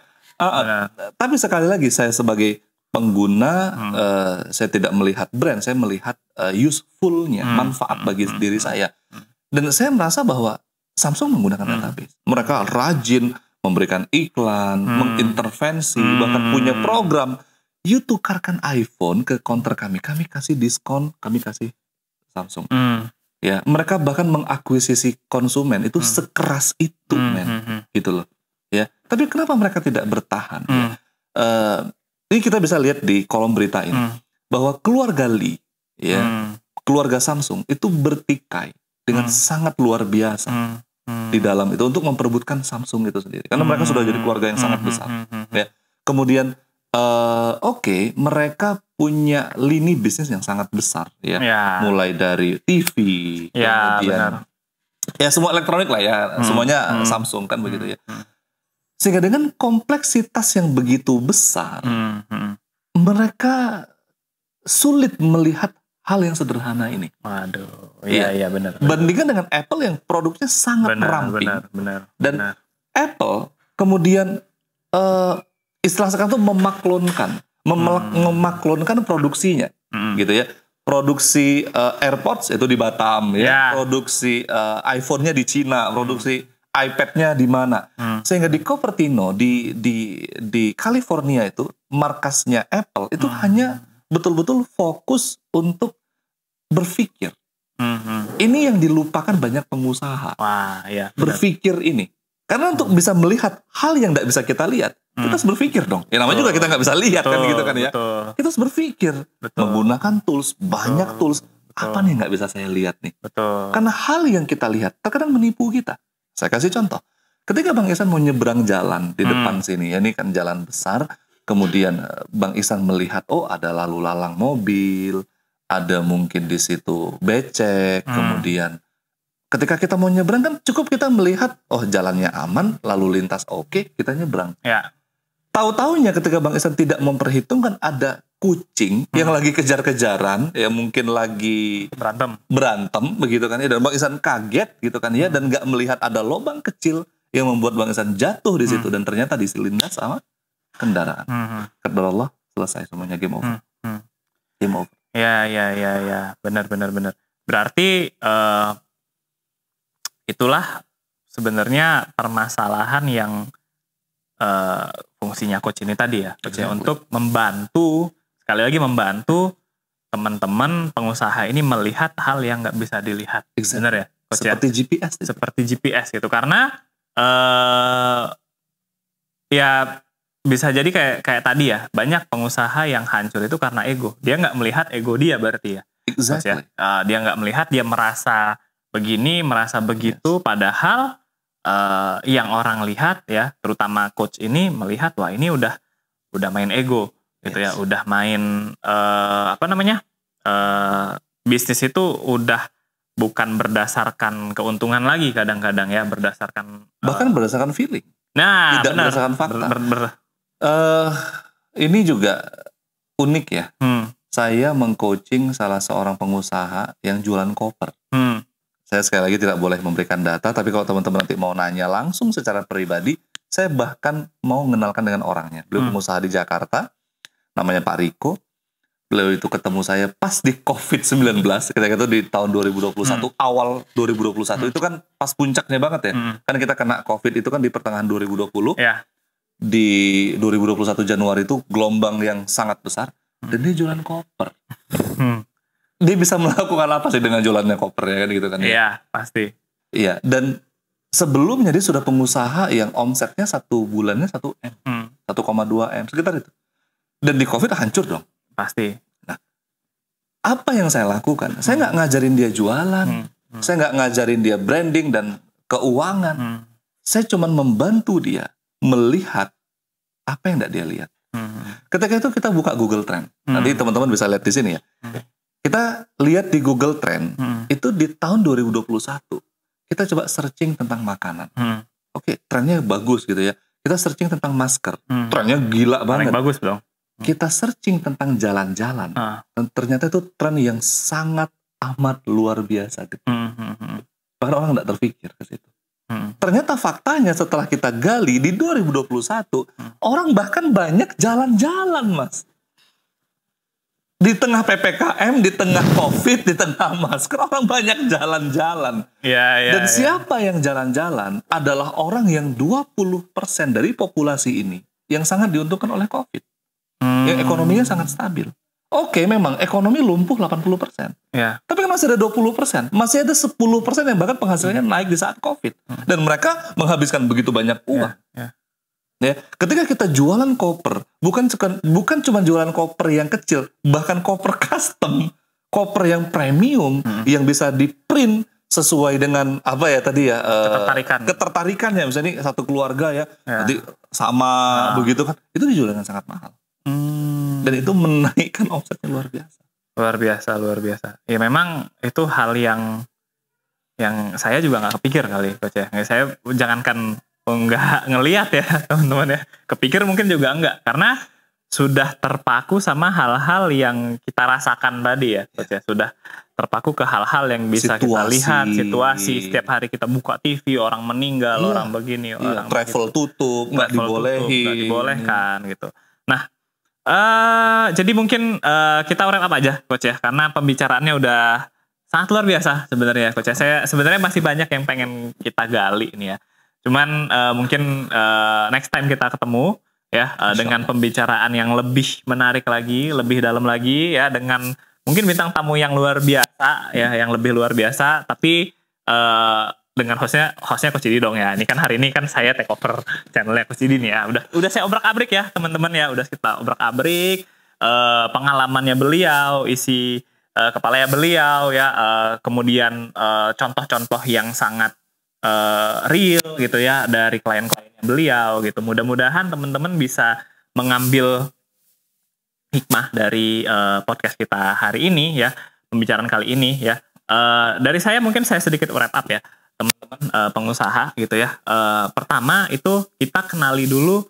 S2: Tapi sekali lagi saya sebagai pengguna saya tidak melihat brand, saya melihat useful-nya, manfaat bagi diri saya. Dan saya merasa bahwa Samsung menggunakan database. Mereka rajin memberikan iklan, mengintervensi, bahkan punya program. You tukarkan iPhone ke counter kami kasih diskon, kami kasih Samsung. Ya, mereka bahkan mengakuisisi konsumen itu sekeras itu, men. Gitu loh. Ya, tapi kenapa mereka tidak bertahan? Ya? Ini kita bisa lihat di kolom berita ini bahwa keluarga Lee, ya, keluarga Samsung itu bertikai dengan sangat luar biasa di dalam itu untuk memperebutkan Samsung itu sendiri karena mereka sudah jadi keluarga yang sangat besar. Ya. Kemudian mereka punya lini bisnis yang sangat besar ya. Mulai dari TV, kemudian ya semua elektronik lah ya, semuanya Samsung kan begitu ya. Sehingga dengan kompleksitas yang begitu besar, mereka sulit melihat hal yang sederhana ini.
S1: Waduh, iya benar.
S2: Bandingkan dengan Apple yang produknya sangat ramping. Dan Apple kemudian istilah sekarang tuh memaklonkan produksinya, gitu ya. Produksi AirPods itu di Batam, ya. Produksi iPhone-nya di Cina, produksi iPad-nya di mana. Sehingga di Cupertino di California itu markasnya Apple itu hanya betul-betul fokus untuk berpikir. Ini yang dilupakan banyak pengusaha.
S1: Wah, ya,
S2: berpikir ini. Karena untuk bisa melihat hal yang tidak bisa kita lihat, kita harus berpikir dong. Ya namanya juga kita nggak bisa lihat kan gitu kan ya. Kita harus berpikir. Menggunakan tools, banyak tools. Apa nih nggak bisa saya lihat nih? Karena hal yang kita lihat terkadang menipu kita. Saya kasih contoh. Ketika Bang Ihsan mau nyebrang jalan di depan sini, ya ini kan jalan besar. Kemudian Bang Ihsan melihat, oh ada lalu lalang mobil, ada mungkin di situ becek, kemudian ketika kita mau nyebrang kan cukup kita melihat, oh jalannya aman, lalu lintas oke, kita nyebrang.
S1: Ya.
S2: Tahu-taunya ketika Bang Ihsan tidak memperhitungkan ada kucing yang lagi kejar-kejaran, ya mungkin lagi berantem begitu kan ya, dan Bang Ihsan kaget gitu kan ya, dan nggak melihat ada lubang kecil yang membuat Bang Ihsan jatuh di situ dan ternyata diselindas sama kendaraan. Kepada Allah selesai semuanya, game over. Game over.
S1: Ya, benar. Berarti itulah sebenarnya permasalahan yang fungsinya coach ini tadi ya, coach ya, untuk membantu, sekali lagi membantu teman-teman pengusaha ini melihat hal yang nggak bisa dilihat. Benar ya, coach?
S2: Seperti ya? GPS.
S1: Seperti GPS gitu, karena ya bisa jadi kayak tadi ya, banyak pengusaha yang hancur itu karena ego. Dia nggak melihat ego dia berarti ya. Coach ya.
S2: Exactly.
S1: Dia nggak melihat, dia merasa begini, merasa begitu, padahal yang orang lihat ya, terutama coach ini melihat, wah ini udah main ego gitu ya, udah main bisnis itu udah bukan berdasarkan keuntungan lagi kadang-kadang ya, berdasarkan
S2: Bahkan berdasarkan feeling.
S1: nah
S2: Tidak
S1: benar,
S2: berdasarkan fakta. Ini juga unik ya. Saya mengcoaching salah seorang pengusaha yang jualan koper. Saya sekali lagi tidak boleh memberikan data, tapi kalau teman-teman nanti mau nanya langsung secara pribadi, saya bahkan mau mengenalkan dengan orangnya. Beliau pengusaha di Jakarta, namanya Pak Riko. Beliau itu ketemu saya pas di COVID-19, ketika itu di tahun 2021, awal 2021, itu kan pas puncaknya banget ya. Kan kita kena COVID itu kan di pertengahan 2020.
S1: Ya.
S2: Di 2021 Januari itu gelombang yang sangat besar, dan dia jualan koper. Dia bisa melakukan apa sih dengan jualannya koper ya kan gitu kan ya?
S1: Iya, pasti.
S2: Iya, dan sebelumnya dia sudah pengusaha yang omsetnya satu bulannya 1 M, 1,2 M, sekitar itu. Dan di COVID hancur dong.
S1: Pasti.
S2: Nah, apa yang saya lakukan? Saya nggak ngajarin dia jualan, saya nggak ngajarin dia branding dan keuangan. Saya cuma membantu dia melihat apa yang nggak dia lihat. Ketika itu kita buka Google Trend. Nanti teman-teman bisa lihat di sini ya. Kita lihat di Google Trend, itu di tahun 2021, kita coba searching tentang makanan. Oke, trennya bagus gitu ya. Kita searching tentang masker, trennya gila banget.
S1: Paling bagus dong.
S2: Kita searching tentang jalan-jalan, dan ternyata itu tren yang sangat amat luar biasa gitu. Bahkan orang nggak terpikir ke situ. Ternyata faktanya setelah kita gali di 2021, orang bahkan banyak jalan-jalan, Mas. Di tengah PPKM, di tengah COVID, di tengah masker, orang banyak jalan-jalan. Dan siapa yang jalan-jalan adalah orang yang 20% dari populasi ini yang sangat diuntungkan oleh COVID. Yang ekonominya sangat stabil. Oke, memang ekonomi lumpuh 80%. Tapi kan masih ada 20%. Masih ada 10% yang bahkan penghasilannya naik di saat COVID. Dan mereka menghabiskan begitu banyak uang. Ya, ketika kita jualan koper, bukan cuma jualan koper yang kecil, bahkan koper custom, koper yang premium, yang bisa di print sesuai dengan apa ya tadi ya, ketertarikannya, misalnya satu keluarga ya, nanti sama begitu kan, itu dijual dengan sangat mahal. Dan itu menaikkan omsetnya luar biasa.
S1: Luar biasa. Ya memang itu hal yang saya juga nggak kepikir kali, Coach ya. Saya jangankan nggak ngelihat ya teman-teman ya, kepikir mungkin juga enggak, karena sudah terpaku sama hal-hal yang kita rasakan tadi ya, Coach ya. Sudah terpaku ke hal-hal yang bisa kita lihat, situasi setiap hari kita buka TV, orang meninggal, orang begini, orang
S2: travel begitu. Tutup, nggak
S1: dibolehkan gitu. Nah, jadi mungkin kita wrap up aja, Coach ya, karena pembicaraannya udah sangat luar biasa sebenarnya, Coach ya. Saya sebenarnya masih banyak yang pengen kita gali ini ya. Cuman mungkin next time kita ketemu ya dengan pembicaraan yang lebih menarik lagi, lebih dalam lagi ya, dengan mungkin bintang tamu yang luar biasa ya, yang lebih luar biasa, tapi dengan hostnya Coach Didi dong ya. Ini kan hari ini kan saya take over channelnya Coach Didi nih ya. Udah saya obrak-abrik ya teman-teman ya, udah kita obrak-abrik pengalamannya beliau, isi kepalanya beliau ya, kemudian contoh-contoh yang sangat real gitu ya dari klien-kliennya beliau gitu. Mudah-mudahan teman-teman bisa mengambil hikmah dari podcast kita hari ini ya, pembicaraan kali ini ya. Dari saya mungkin saya sedikit wrap up ya teman-teman pengusaha gitu ya. Pertama itu kita kenali dulu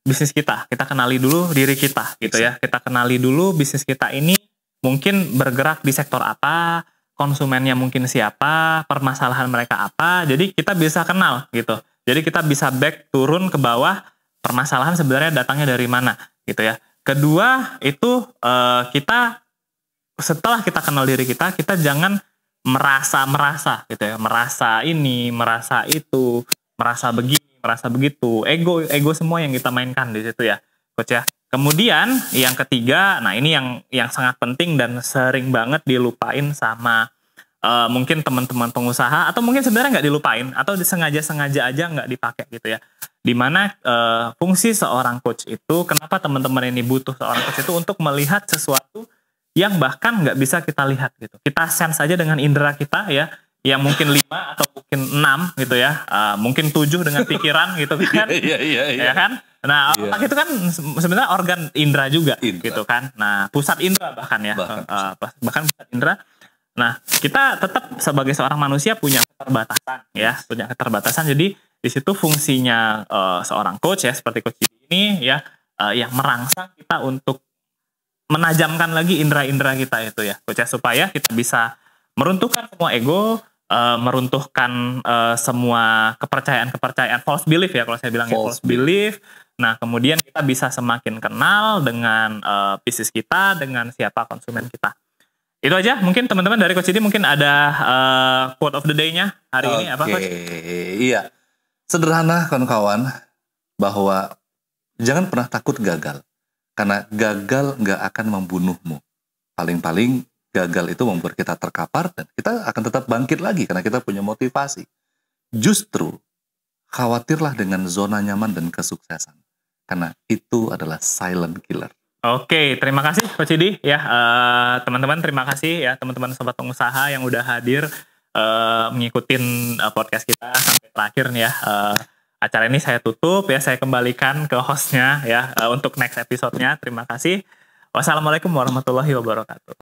S1: bisnis kita kenali dulu diri kita gitu ya. Kita kenali dulu bisnis kita ini mungkin bergerak di sektor apa, konsumennya mungkin siapa, permasalahan mereka apa, jadi kita bisa kenal gitu. Jadi kita bisa turun ke bawah, permasalahan sebenarnya datangnya dari mana gitu ya. Kedua itu kita setelah kita kenal diri kita jangan merasa gitu ya, merasa ini, merasa itu, merasa begini, merasa begitu, ego semua yang kita mainkan di situ ya, Coach ya. Kemudian yang ketiga, nah ini yang sangat penting dan sering banget dilupain sama mungkin teman-teman pengusaha, atau mungkin sebenarnya nggak dilupain, atau sengaja aja nggak dipakai gitu ya. Dimana fungsi seorang coach itu, kenapa teman-teman ini butuh seorang coach itu untuk melihat sesuatu yang bahkan nggak bisa kita lihat gitu. Kita sense aja dengan indera kita ya, yang mungkin 5 atau mungkin 6 gitu ya, mungkin 7 dengan pikiran gitu kan. Ya kan? Nah, otak itu kan sebenarnya organ indera juga gitu kan. Nah, pusat indera bahkan ya. Bahkan pusat indera. Nah, kita tetap sebagai seorang manusia punya keterbatasan ya, punya keterbatasan. Jadi di situ fungsinya seorang coach ya, seperti coach ini ya, yang merangsang kita untuk menajamkan lagi indera-indera kita itu ya, coach ya, supaya kita bisa meruntuhkan semua ego, meruntuhkan semua kepercayaan false belief ya, kalau saya bilang false belief. Nah, kemudian kita bisa semakin kenal dengan bisnis kita, dengan siapa konsumen kita. Itu aja, mungkin teman-teman dari Coach Didi mungkin ada quote of the day-nya hari ini apa, Coach?
S2: Iya, sederhana kawan-kawan, bahwa jangan pernah takut gagal, karena gagal nggak akan membunuhmu. Paling-paling gagal itu membuat kita terkapar dan kita akan tetap bangkit lagi karena kita punya motivasi. Justru khawatirlah dengan zona nyaman dan kesuksesan, karena itu adalah silent killer.
S1: Oke, terima kasih Coach Didi ya, teman-teman, terima kasih ya teman-teman sobat pengusaha yang udah hadir mengikutin podcast kita sampai terakhir nih ya. Acara ini saya tutup ya, saya kembalikan ke hostnya ya untuk next episode-nya. Terima kasih. Wassalamualaikum warahmatullahi wabarakatuh.